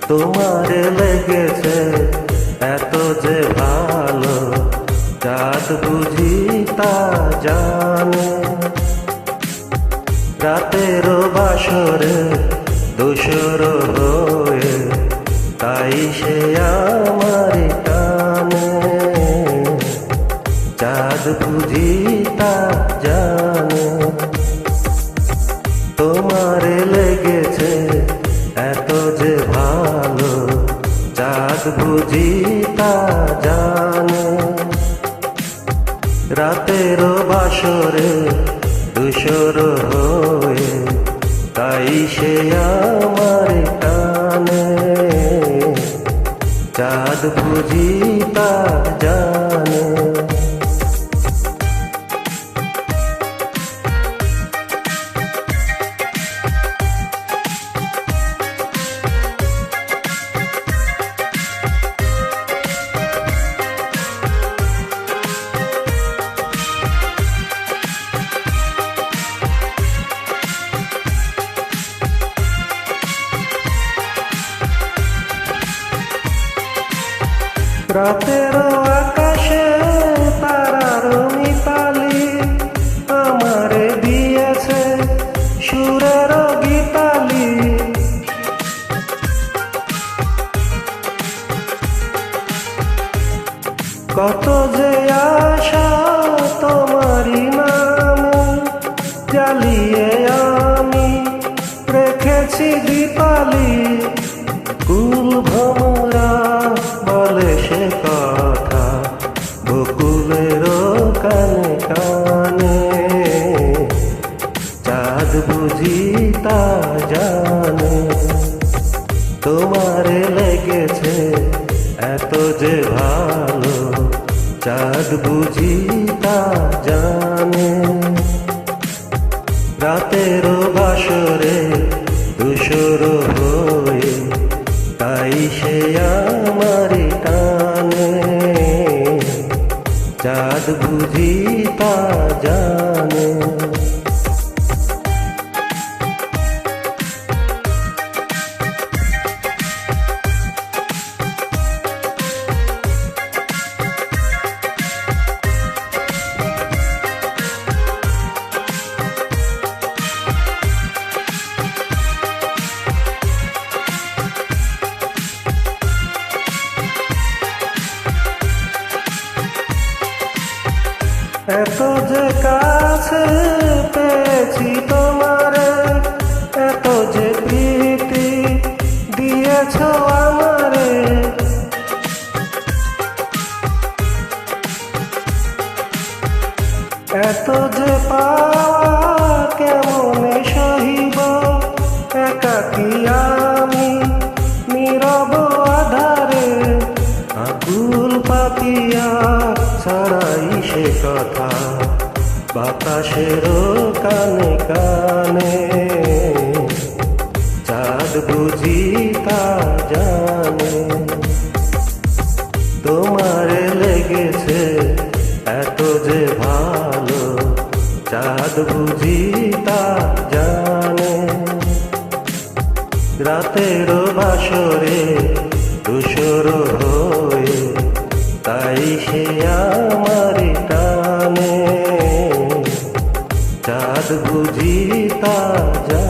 তোমারে লেগেছে এত যে ভালো, চাঁদ বুঝি তা জানে। রাতেরও বাসরে দোসর হয়ে তাই সে আমার টানে। চাঁদ বুঝি তা জানে। তোমারে লেগেছে এত যে ভালো, চাঁদ বুঝি তা জানে। রাতেরও বাসরে দোসর হয়ে তাই সে আমার টানে। চাঁদ বুঝি তা জানে। রাতের আকাশে তারার মিতালি আমারে দিয়েছে সুরের গীতালি। কত যে আশা তোমারই নামে জ্বালিয়ে আমি রেখেছি দীপালি। কুল ভমরা বলে সে কথা বকুলের কানে কানে। চাঁদ বুঝি তা জানে। তোমারে লেগেছে এত যে ভালো, চাঁদ বুঝি তা জানে। রাতেরও বাসরে দোসর হয়ে তাই সে আমার টানে। চাঁদ বুঝি তা জানে। এত যে কাছে পেয়েছি তোমারে, এত যে প্রীতি দিয়েছ আমারে। এত যে পাওয়া কেমনে সহিব, একাকী আমি নীরব আধারে। আকুল পাতিয়া ছাড়াই সে কথা বাতাসের কানে কানে। চাঁদ বুঝি তা জানে। তোমারে লেগেছে এত যে ভালো, চাঁদ বুঝি তা জানে। রাতেরও বাসরে দোসর হয়ে তাই সে আমার টানে। চাঁদ বুঝি তা জানে।